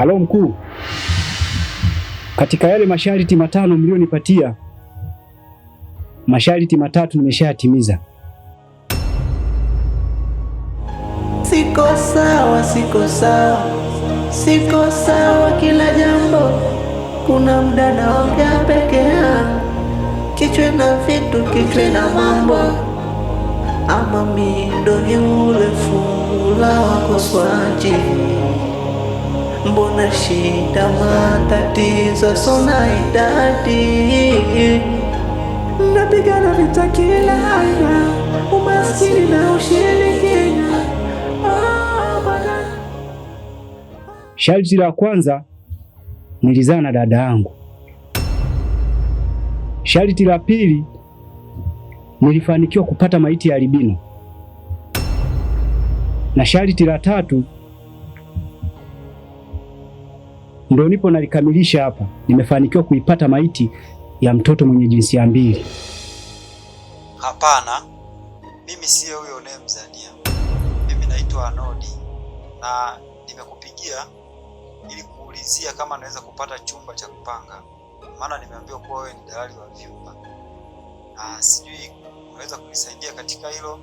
Halo mkuu, katika yale masharti 5 mlionipatia, masharti 3 nimeshayatimiza. Siko sawa kila jambo. Kuna muda naongea peke yangu, kichwa na vitu, kichwa na mambo. Ama mimi ndo yule fula wakoswaji. Mbona shida matatizo sona idadi. Napigana vita kila aina, umaskini na ushirikina. Sharti la kwanza, nilizaa na dada yangu. Sharti la pili, nilifanikiwa kupata maiti ya albino. Na sharti la 3 ndio nipo nalikamilisha hapa, nimefanikiwa kuipata maiti ya mtoto mwenye jinsia 2. Hapana, mimi siyo huyo unayemzania. Mimi naitwa Anodi na nimekupigia ili kuulizia kama naweza kupata chumba cha kupanga, maana nimeambiwa kuwa wewe ni dalali wa vyumba. Sijui unaweza kunisaidia katika hilo.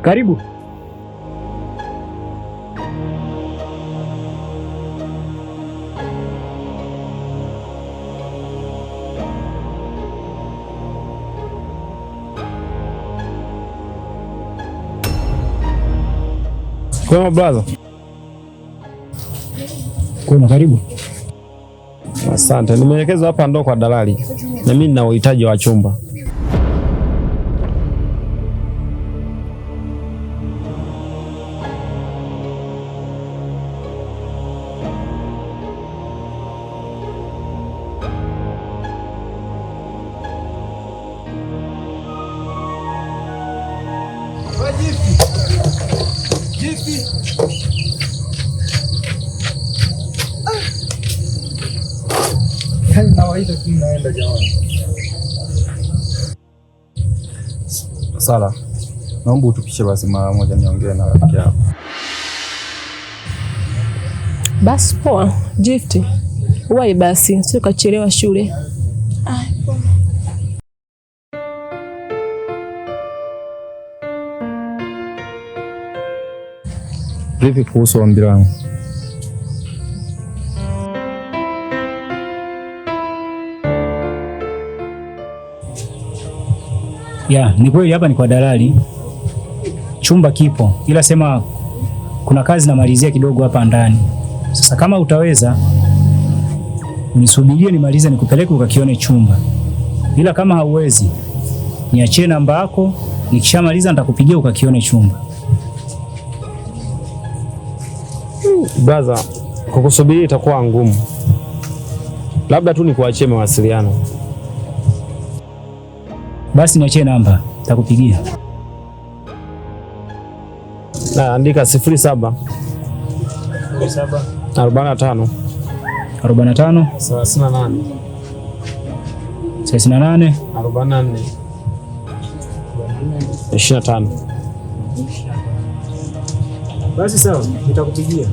Karibu. Kwema brother. Kwema, karibu. Asante. Nimeelekezwa hapa ndo kwa dalali. Na mimi nina uhitaji wa chumba. Sala, naomba utupishe basi mara moja niongee na rafiki yako. Basi poa, Gift. Wai basi, sio kachelewa shule. Vipi kuhusu ombi langu? Ya, ni kweli hapa ni kwa dalali. Chumba kipo, ila sema kuna kazi namalizia kidogo hapa ndani. Sasa kama utaweza unisubirie nimalize nikupeleke ukakione chumba. Ila kama hauwezi, niachie namba yako, nikishamaliza nitakupigia ukakione chumba. Brother, kukusubiri itakuwa ngumu. Labda tu nikuachie mawasiliano. Basi niachie namba, nitakupigia. Na andika 07 45 45 38 38 44 25. Basi sawa, nitakupigia.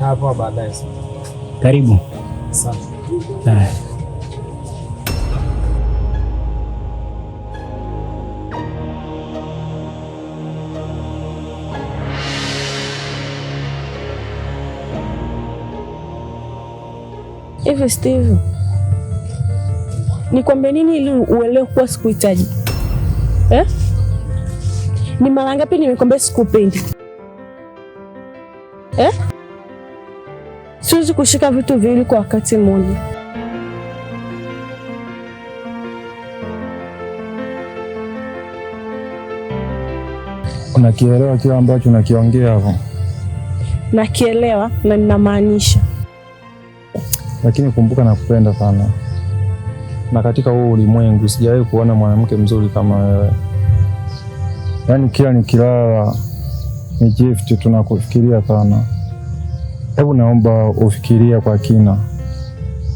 Hapo baadaye. Karibu. Sawa. Hivi Steve, nikwambie nini ili uelewe kuwa sikuhitaji? Ni mara ngapi nimekwambia sikupendi? Siwezi kushika vitu viwili kwa wakati mmoja. Unakielewa kile ambacho unakiongea hapo? Nakielewa na ninamaanisha. Lakini kumbuka nakupenda sana. Na katika huu ulimwengu sijawahi kuona mwanamke mzuri kama wewe. Yaani kila nikilala ni Gift tunakufikiria sana. Hebu naomba ufikiria kwa kina.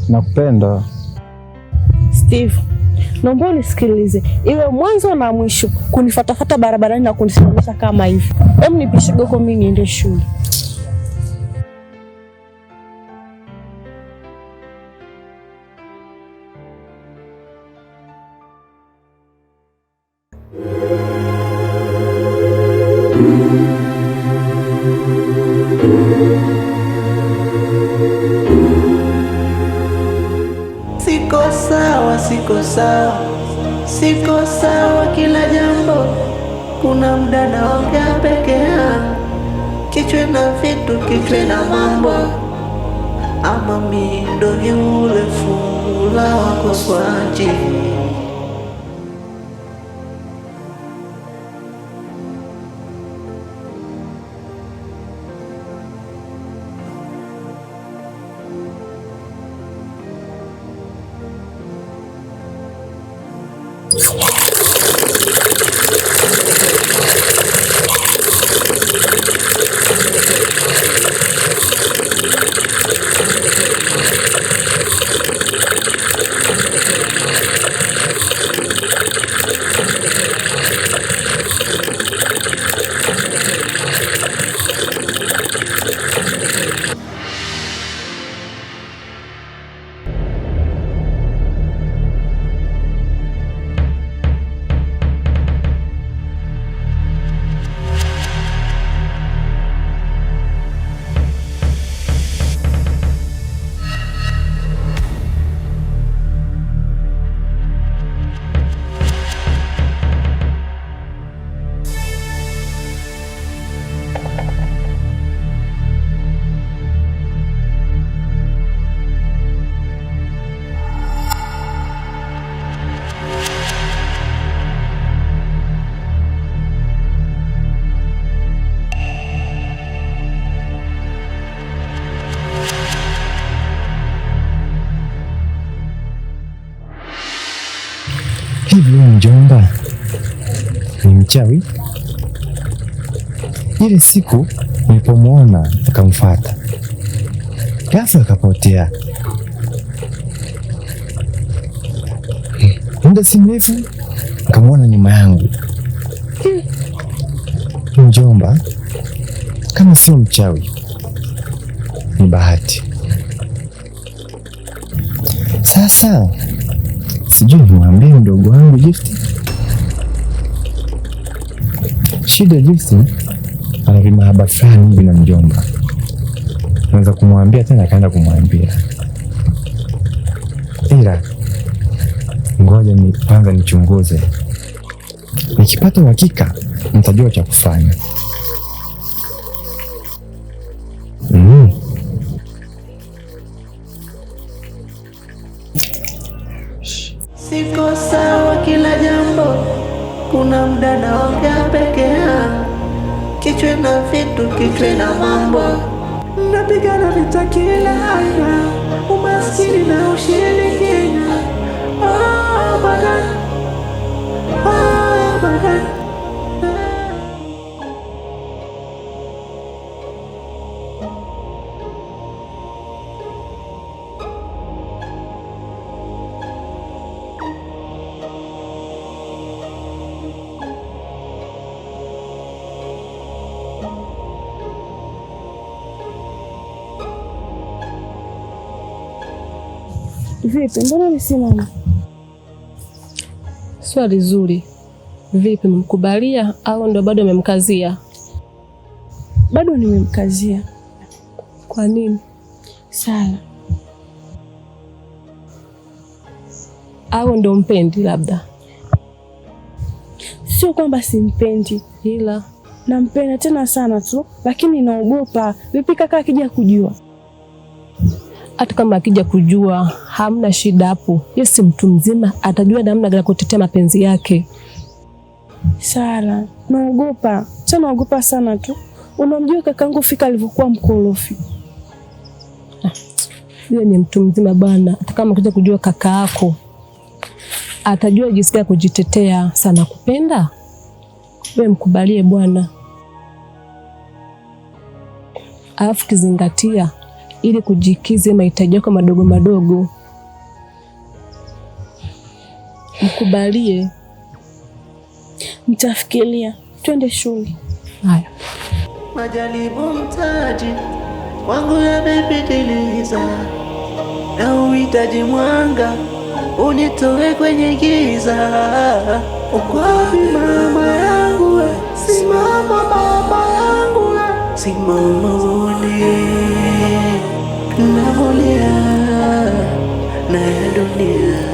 Nakupenda. Steve, naomba unisikilize. Iwe mwanzo na mwisho kunifuatafuta barabarani na kunisimamisha kama hivi. Hebu nipishe goko mimi niende shule. Siko sawa kila jambo. Kuna muda naongea peke yangu, kichwa na vitu, kichwa na mambo. Ama mimi ndo yule fula wako swaji. Hivi mjomba ni mchawi? Ile siku nilipomwona nikamfuata, ghafla akapotea. Muda si mrefu nikamwona nyuma yangu. Mjomba, kama sio mchawi ni bahati. Sasa sijui nimwambie mdogo wangu Gift. Shida Gift ana vimahaba fulani hivi na mjomba. Naweza kumwambia tena akaenda kumwambia. Ila ngoja ni kwanza nichunguze. Nikipata uhakika nitajua cha kufanya. Siko sawa kila jambo. Kuna muda naongea peke yangu, kichwa na vitu, kichwa na mambo. Napigana vita kila aina, umaskini na ushirikina. Oh my God, oh my God. Vipi, mbona umesimama? Swali zuri. Vipi, mmkubalia au ndo bado umemkazia? Bado nimemkazia. Kwa nini? Sana. Au ndo mpendi labda? Sio kwamba simpendi, ila nampenda tena sana tu, lakini naogopa. Vipi kaka akija kujua? Hata kama akija kujua hamna shida hapo. Yeye si mtu mzima, atajua namna gani kutetea mapenzi yake. Sara, naogopa. Tena naogopa sana tu. Unamjua kakangu Fika alivyokuwa mkorofi. Yeye ni mtu mzima bwana. Hata kama akija kujua kaka yako atajua jinsi ya kujitetea. Sana kupenda. wewe mkubalie bwana, alafu kizingatia ili kujikize mahitaji yako madogo madogo. Mkubalie. Nitafikiria. Twende shule. Haya. Majaribu mtaji wangu yamepitiliza, na uhitaji mwanga unitoe kwenye giza. Uko wapi mama yangu? Simama baba yangu, simama uone navolia na ya dunia.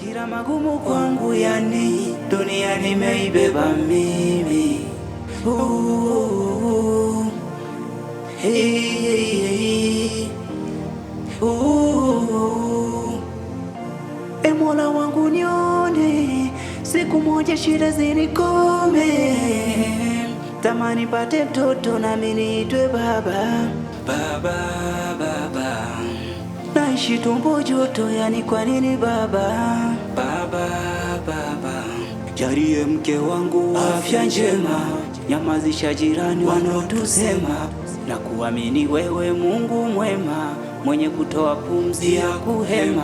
Kila magumu kwangu yani dunia nimeibeba mimi. Hey, hey, hey. E Mola wangu nione siku moja shida zinikome, tamani pate mtoto nami niitwe baba. Baba, baba, naishi tumbo joto, yani kwa nini baba? Baba, baba, jalie mke wangu afya njema, nyamazisha jirani wanaotusema, na kuamini wewe Mungu mwema, mwenye kutoa pumzi ya kuhema.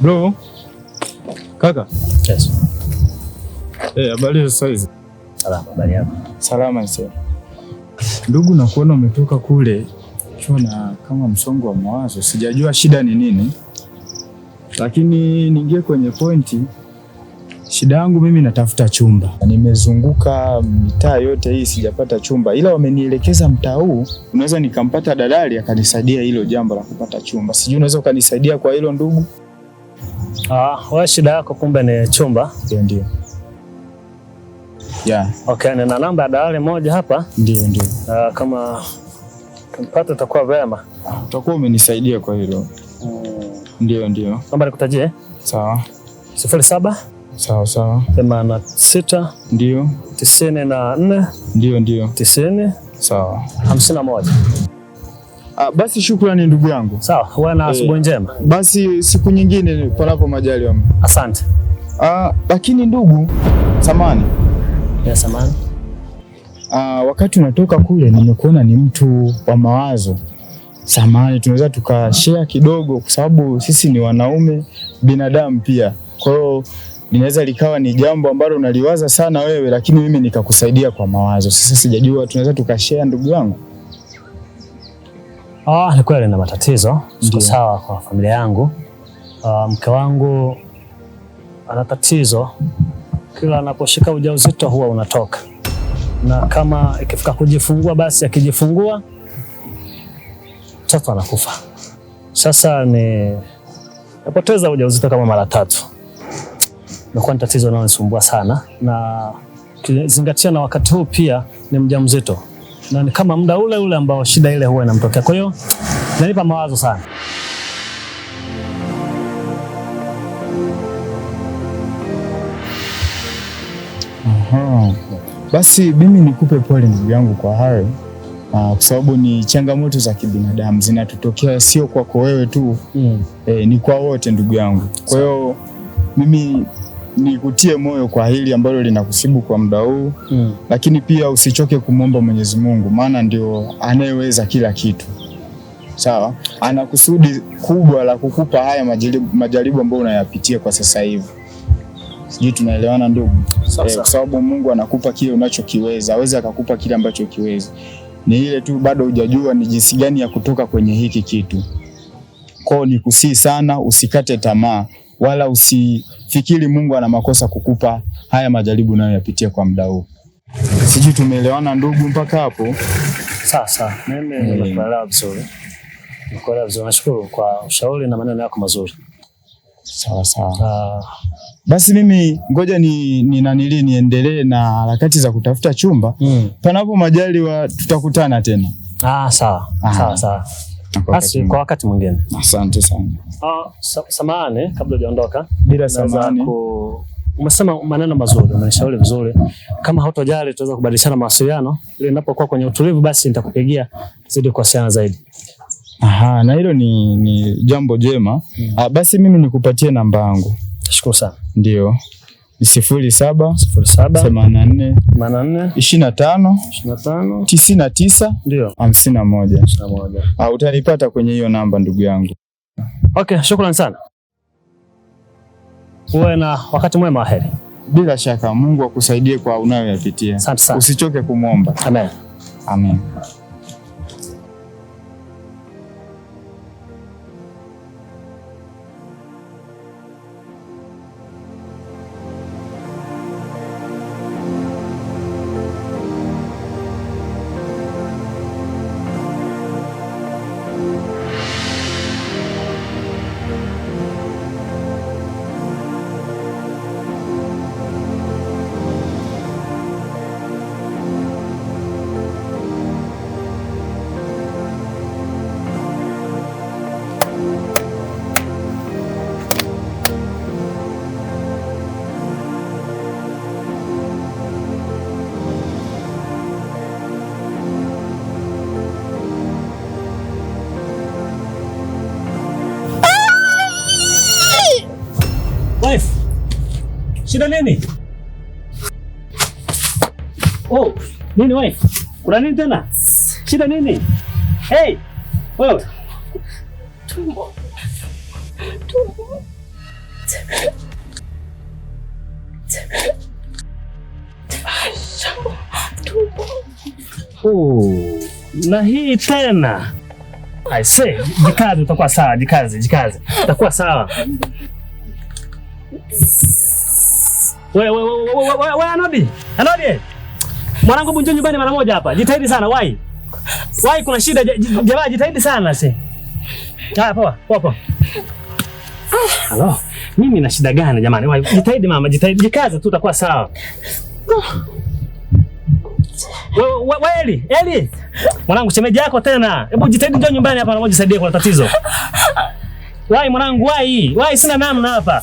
Bro. Kaka. Yes. Habari za saizi? Salama, habari yako? Salama sasa. Ndugu, na kuona umetoka kule chona kama msongo wa mawazo. Sijajua shida ni nini, lakini niingie kwenye pointi. Shida yangu mimi natafuta chumba. Nimezunguka mitaa yote hii sijapata chumba, ila wamenielekeza mtaa huu unaweza nikampata dalali akanisaidia hilo jambo la kupata chumba. Sijui unaweza ukanisaidia kwa hilo ndugu? Wewe shida yako kumbe ni chumba? Ndio. Yeah. Okay, nina namba ya dalali moja hapa. Ndio. Kama tumpata utakuwa vema. Utakuwa umenisaidia kwa hilo. Ndio. Namba nikutajie? Sawa. 07 Sawa. 86 Ndio. 94 Ndio. 90 Sawa. 51. Basi shukrani ndugu yangu. Sawa, wewe na asubuhi njema. Basi siku nyingine panapo majaliwa. Asante. Lakini ndugu, samani. Yes, samani. Wakati unatoka kule nimekuona ni mtu wa mawazo. Samani, tunaweza tukashare kidogo kwa sababu sisi ni wanaume binadamu pia. Kwa hiyo linaweza likawa ni jambo ambalo unaliwaza sana wewe, lakini mimi nikakusaidia kwa mawazo. Sasa sijajua tunaweza tukashare ndugu yangu. Ni kweli na matatizo. Siko sawa kwa familia yangu. Mke wangu ana tatizo. Kila anaposhika ujauzito huwa unatoka. Na kama ikifika kujifungua basi akijifungua mtoto anakufa. Sasa napoteza ujauzito kama mara 3. Imekuwa ni tatizo linalonisumbua sana, na kizingatia na wakati huu pia ni mjamzito. Na ni kama muda ule ambao shida ile huwa inamtokea. Kwa hiyo inanipa mawazo sana. Basi mimi nikupe pole ndugu yangu kwa hayo, kwa sababu ni changamoto za kibinadamu zinatutokea, sio kwako wewe tu. Ni kwa wote ndugu yangu. Kwa hiyo mimi nikutie moyo kwa hili ambalo linakusibu kwa muda huu, lakini pia usichoke kumwomba Mwenyezi Mungu, maana ndio anayeweza kila kitu. Sawa? Ana kusudi kubwa la kukupa haya majaribu ambayo unayapitia kwa sasa hivi. Sijui tunaelewana ndugu? Sasa Kwa sababu Mungu anakupa kile unachokiweza, hawezi akakupa kile ambacho kiwezi. Ni ile tu bado hujajua ni jinsi gani ya kutoka kwenye hiki kitu. Kwao ni kusii sana, usikate tamaa wala usifikiri Mungu ana makosa kukupa haya majaribu nayo yapitia kwa muda huu. Sijui tumeelewana ndugu mpaka hapo? sasa mimi nimekuelewa vizuri. Nimekuelewa vizuri. Nashukuru kwa ushauri na maneno yako mazuri. Sawa sawa. Basi mimi ngoja niendelee na harakati za kutafuta chumba. Panapo majaliwa tutakutana tena. Sawa. Sawa. Basi kwa wakati mwingine. Asante sana. Samahani kabla hujaondoka. Bila samahani. Umesema maneno mazuri, umenishauri vizuri. Kama hautojali tutaweza kubadilishana mawasiliano ili ninapokuwa kwenye utulivu basi nitakupigia zidi kuwasiliana zaidi. Na hilo ni jambo jema. Basi mimi nikupatie namba yangu. Shukuru sana. Ndio. 07 84 25 99 ndio 51. Utanipata kwenye hiyo namba ndugu yangu. Okay, shukrani sana. Uwe na wakati mwema, heri. Bila shaka Mungu akusaidie kwa unayoyapitia. Asante sana. Usichoke kumwomba. Amen. Amen. Wife. Shida nini? Nini wife? Kuna nini tena? Shida nini? Hey! Wewe. Tumbo. Na hii tena. I say, jikaze utakuwa sawa, jikaze. Utakuwa sawa. Wewe Anodi. Mwanangu bunjo nyumbani mara moja hapa. Jitahidi sana, wai. Kuna shida jamaa, jitahidi sana sasa. Poa. Halo. Mimi na shida gani jamani? Wai, jitahidi mama, jikaze tu utakuwa sawa. Eli. Mwanangu shemeji yako tena. Hebu jitahidi njoo nyumbani hapa mara moja, saidie kwa tatizo. Wai mwanangu, wai sina namna hapa.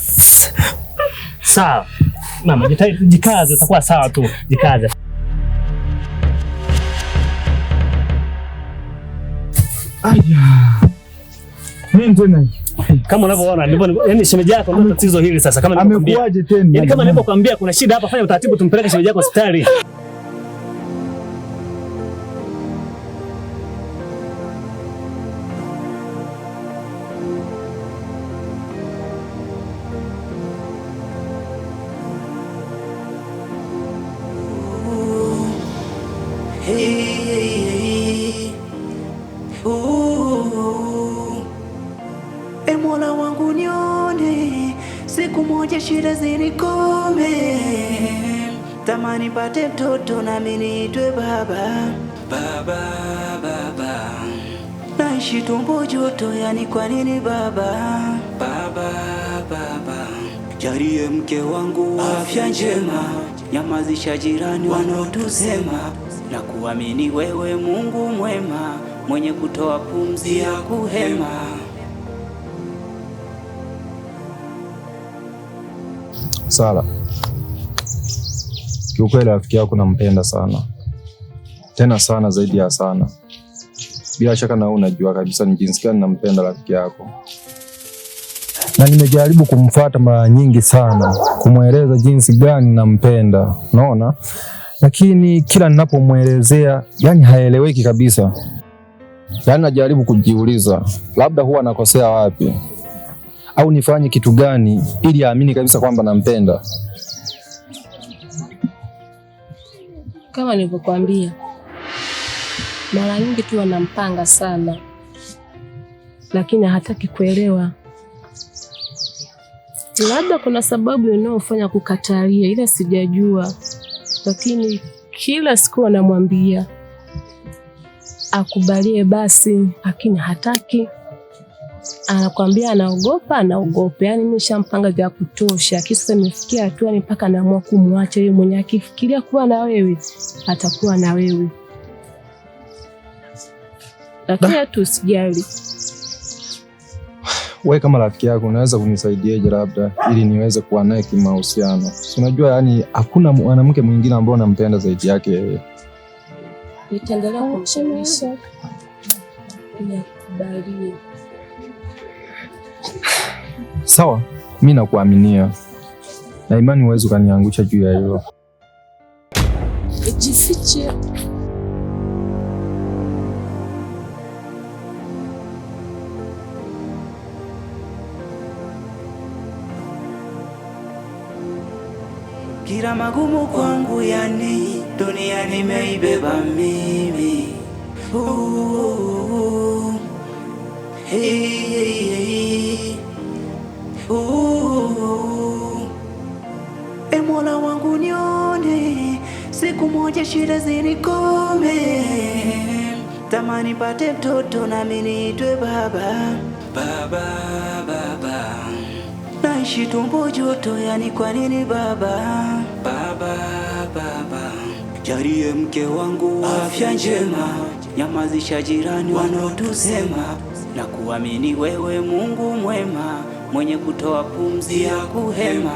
Sawa. Mama, jikaze utakuwa sawa tu. Jikaze. Nini tena? Kama unavyoona ndivyo, yani shemeji yako ndio tatizo hili sasa. Kama nilikwambia. Amekuaje tena? Yani kama nilipokuambia kuna shida hapa, fanya utaratibu tumpeleke shemeji yako hospitali. Mola wangu nione siku moja shida zinikome, tamani pate mtoto na mimi niitwe baba. Naishi tumbo joto, yani kwa nini baba? Jalie mke wangu afya njema, nyamazisha jirani wanaotusema, na kuamini wewe Mungu mwema, mwenye kutoa pumzi ya kuhema. Sala, kiukweli rafiki yako nampenda sana, tena sana zaidi ya sana. Bila shaka na unajua kabisa ni jinsi gani nampenda rafiki yako, na nimejaribu kumfuata mara nyingi sana kumweleza jinsi gani nampenda, unaona, lakini kila ninapomwelezea yani haeleweki kabisa. Yani najaribu kujiuliza labda huwa nakosea wapi au nifanye kitu gani ili aamini kabisa kwamba nampenda. Kama nilivyokuambia, mara nyingi tu wanampanga sana, lakini hataki kuelewa. Labda kuna sababu inayofanya kukatalia, ila sijajua, lakini kila siku anamwambia akubalie basi, lakini hataki. Anakwambia anaogopa. Yaani mimi nishampanga vya kutosha. Kisa nimefikia hatua ni mpaka naamua kumwacha yeye mwenyewe. Akifikiria kuwa na wewe, atakuwa na wewe. Lakini tu usijali. Wewe kama rafiki yako unaweza kunisaidiaje labda ili niweze kuwa naye kimahusiano? Si unajua yani hakuna mwanamke mwingine ambaye nampenda zaidi yake yeye. Nitaendelea kumshawishi. Nikubali. Sawa, mimi nakuaminia. Na imani uwezo kaniangusha juu ya hilo. Jifiche. Kila magumu kwangu yani dunia nimeibeba mimi. Hey, hey, hey. Mola wangu nione siku moja shida zinikome. Tamani pate mtoto na mimi niitwe baba. Naishi tumbo joto yani kwa nini baba? Jalie mke wangu afya njema, nyamazisha jirani wanaotusema, na kuamini wewe Mungu mwema, mwenye kutoa pumzi ya kuhema.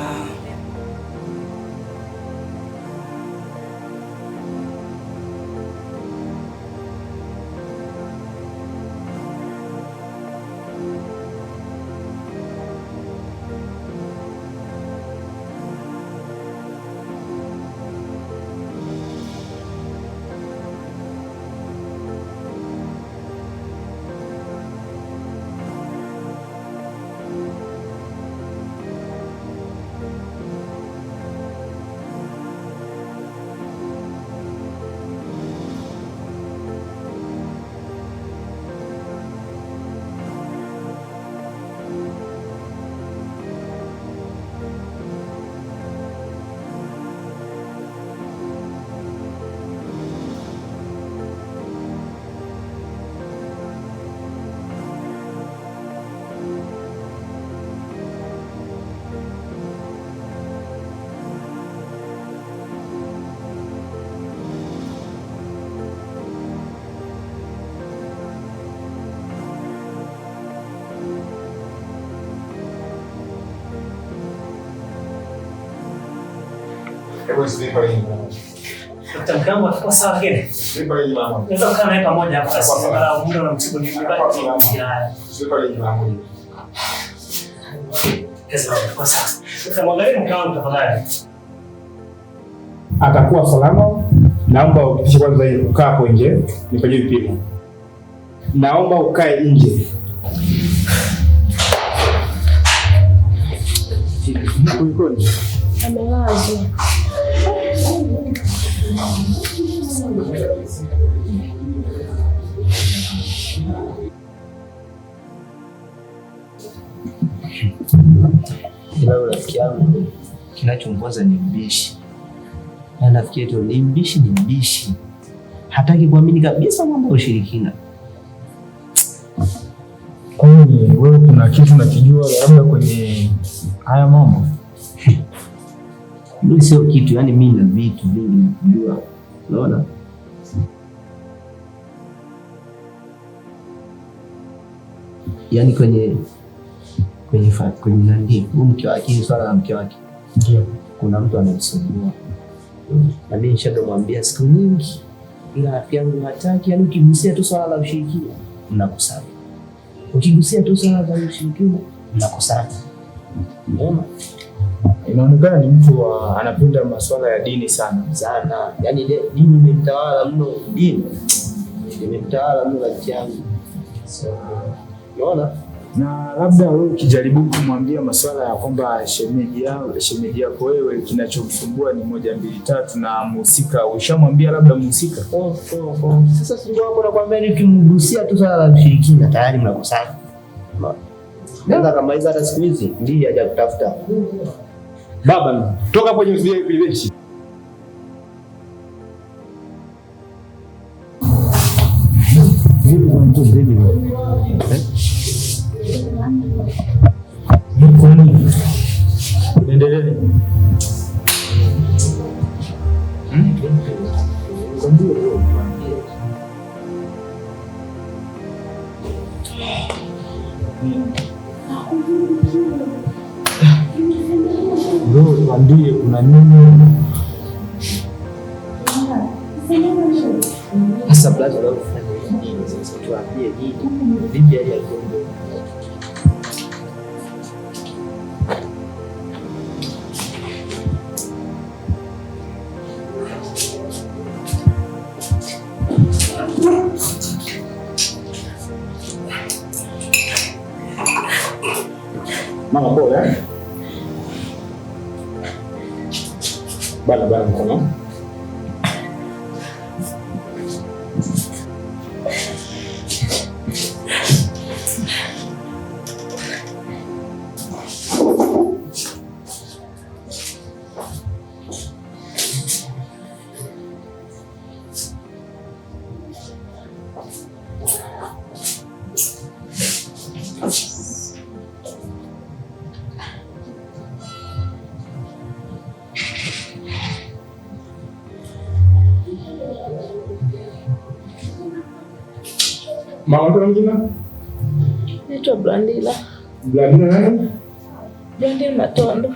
Atakuwa salama. Naomba ukitishe kwanza ukaa hapo nje, nifanye vipimo. Naomba ukae nje. Amelazwa. Ila rafiki yangu kinachomponza ni mbishi. Na rafiki yetu ni mbishi. Hataki kuamini kabisa mambo ya ushirikina. Kwani wewe kuna kitu unakijua labda kwenye haya mambo? Mimi sio kitu, yani mimi na vitu vingi nakujua. Unaona? Yani kwenye nani, mke wake, swala la mke wake. Ndio. Kuna mtu anamsumbua. Na mimi nishamwambia siku nyingi. Ila rafiki yangu hataki, yani ukigusia tu swala la ushirikina mnakosana. Ukigusia tu swala la ushirikina mnakosana. Unaona? Inaonekana ni mtu anapenda masuala ya dini sana. Yaani dini imemtawala mno, dini imemtawala mno rafiki yangu. Unaona? Na labda wewe ukijaribu kumwambia masuala ya kwamba shemeji yako wewe kinachomsumbua ni 1 2 3 na mhusika, ushamwambia labda mhusika? Sasa sio wako nakwambia ni kimgusia tu swala la ushirikina tayari mnakosana. Nenda kama hizo hata siku hizi ndiye haja kutafuta. Baba, toka hapo kwenye benchi. Endelee. Bro, tuambie kuna nini? Sasa blaza leo tuambie nini? Vipi hali ya Kongo? Mama poa. Bala mkono. Mama kwa mjina? Naitwa Blandila. Blandila nani? Blandila Matondo.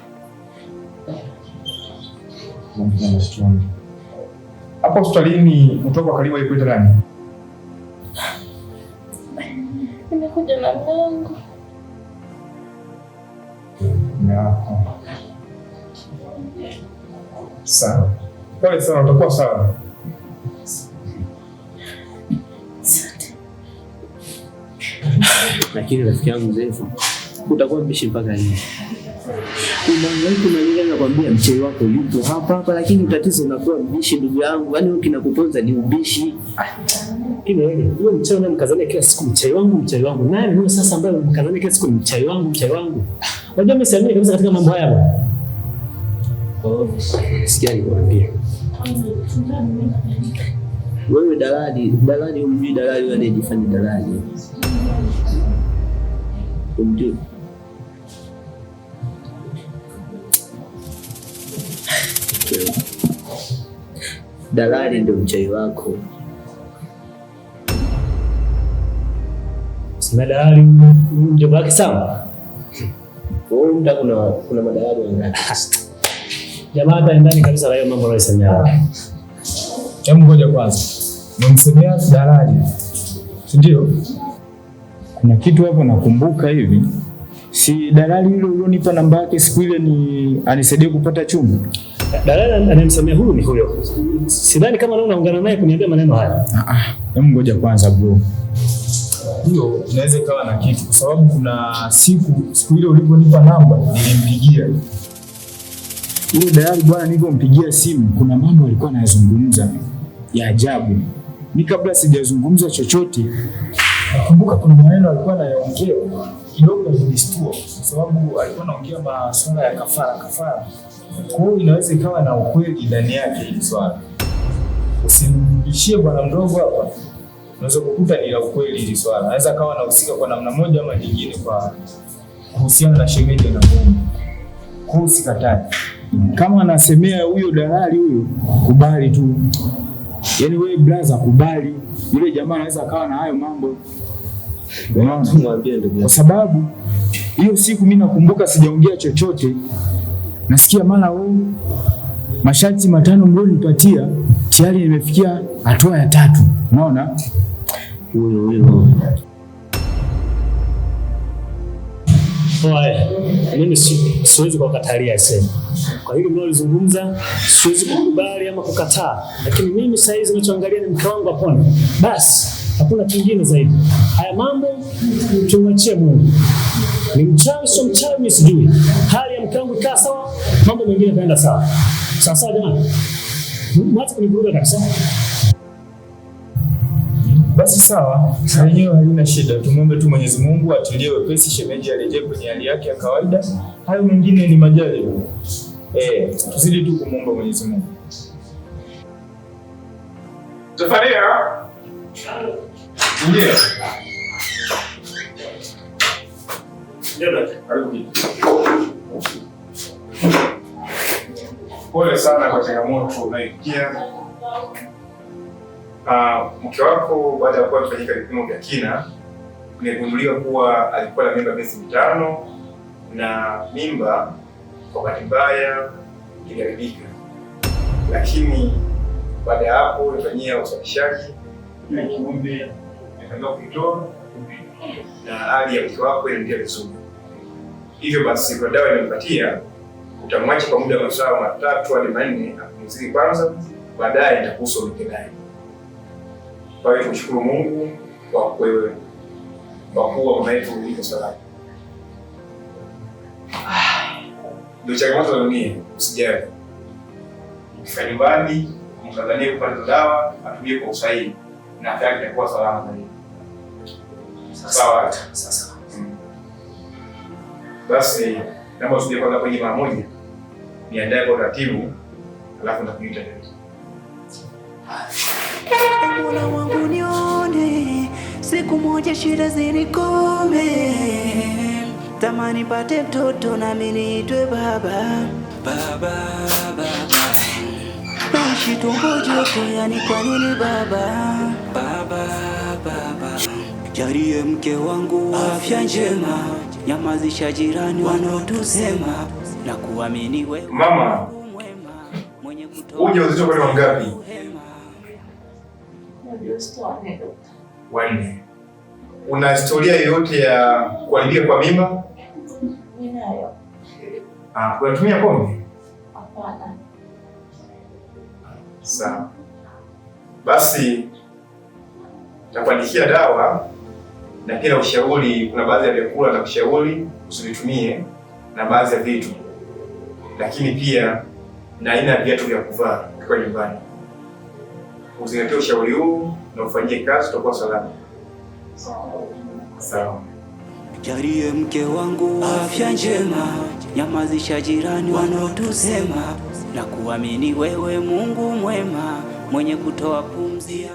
Hapo hospitalini mtoto wa karibu alikuita nani? Nimekuja na mlango. Sawa. Pole sana, utakuwa sawa. Lakini rafiki yangu Zefu, utakuwa mbishi mpaka lini? Kuna nakwambia mchei wako yupo hapa, lakini tatizo unakuwa mbishi ndugu yangu. Yaani kinakuponza ni ubishi. Kile wewe mchei unamkazania kila siku mchei wangu. Nani wewe sasa ambaye unamkazania kila siku mchei wangu? Unajua mimi siamini kabisa katika mambo haya bwana. Sikia nikwambie. Wewe dalali umjui dalali wale jifanye dalali. Umjui. Dalali ndio mchai wako. Sema dalali ndio baki sawa. Wewe mta kuna madalali wangapi? Jamaa hata ndani kabisa la hiyo mambo anayosemea. Hebu ngoja kwanza. Nimsemea dalali. Si ndio? Kuna kitu hapo nakumbuka hivi. Si dalali yule ulionipa namba yake siku ile ni anisaidie kupata chumba? Dalali anamsemea huyu ni huyo. Sidhani kama leo unaungana naye kuniambia maneno haya. Hebu ngoja kwanza bro. Hiyo inaweza ikawa na kitu kwa sababu kuna siku ile ulivyonipa namba nilimpigia. Yule dalali bwana nilipompigia simu kuna mambo alikuwa anayazungumza ya ajabu. Mimi kabla sijazungumza chochote nakumbuka kuna maneno alikuwa anayaongea kidogo yalinishtua kwa sababu alikuwa anaongea masuala ya kafara. Kwa hiyo inaweza ikawa na ukweli ndani yake hili swala. Usimrudishie bwana mdogo hapa. Unaweza kukuta ni la ukweli hili swala. Anaweza kawa anahusika kwa namna moja ama nyingine kwa kuhusiana na shemeji na mume. Kwa hiyo usikatai. Kama anasemea huyo dalali huyo, kubali tu. Yaani wewe brother kubali. Yule jamaa anaweza akawa na hayo mambo. Unaona? Mwambie ndugu. Kwa sababu hiyo siku mimi nakumbuka sijaongea chochote. Nasikia mara wewe masharti 5 mlionipatia tayari nimefikia hatua ya 3. Unaona? Huyo. Oe, mimi siwezi kukatalia sema. Kwa hiyo mnaozungumza siwezi kukubali ama kukataa. Lakini mimi sasa hizi ninachoangalia ni mke wangu apone. Basi hakuna kingine zaidi. Haya mambo tumwachie Mungu. Ni mchawi sio mchawi, mimi sijui. Hali ya mke wangu ikaa sawa, mambo mengine yataenda sawa. Sawa jamani. Mwache kunivuruga kabisa. Basi sawa, wenyewe halina shida. Tumwombe tu Mwenyezi Mungu atulie wepesi, shemeji arejee kwenye hali yake ya kawaida. Hayo mengine ni majaliwa. Tuzidi tu kumwomba Mwenyezi Mungu. Zafaria. Ndiyo. Pole sana kwa changamoto unayopitia. Mke wako baada ya kuwa kufanyika vipimo vya kina, imegunduliwa kuwa alikuwa na mimba miezi 5 na mimba kwa bahati mbaya iliharibika. Lakini baada ya hapo ifanyia usafishaji na kiumbe akaanza kuitoa na hali ya mke wako inaendelea vizuri. Hivyo basi kwa dawa nimempatia, utamwacha kwa muda wa masaa 3 hadi 4 apumzike kwanza, baadaye nitakuhusu mke naye. Kwa hiyo tushukuru Mungu kwa kuwa mama yetu yuko salama. Ndio changamoto za dunia, usijali. Ukifika nyumbani, mkadhanie kupata dawa, atumie kwa usahihi na afya yake itakuwa salama zaidi. Sawa. Sasa. Basi, naomba usije kwanza kwenye mara moja. Niandae kwa taratibu, alafu nitakuita tena. Mola wangu nione, siku moja shida zinikome. Tamani pate mtoto na mimi niitwe baba. Naishi tumbo joto, yani kwa nini baba? Jalie mke wangu afya njema, nyamazisha jirani wanaotusema na kuamini wewe. Mama, ujauzito kwa wangapi? 4. Una historia yoyote ya kuharibika kwa mimba? Ninayo. Unatumia pombe? Hapana. Sawa. Basi nitakuandikia dawa na pia ushauri. Kuna baadhi ya vyakula na kushauri usivitumie na baadhi ya vitu, lakini pia na aina ya viatu vya kuvaa kwa nyumbani. Uzingatie ushauri huu na ufanyie kazi, utakuwa salama. Sawa. Jalie mke wangu afya njema, nyamazisha jirani wanaotusema na kuamini wewe Mungu mwema, mwenye kutoa pumzi.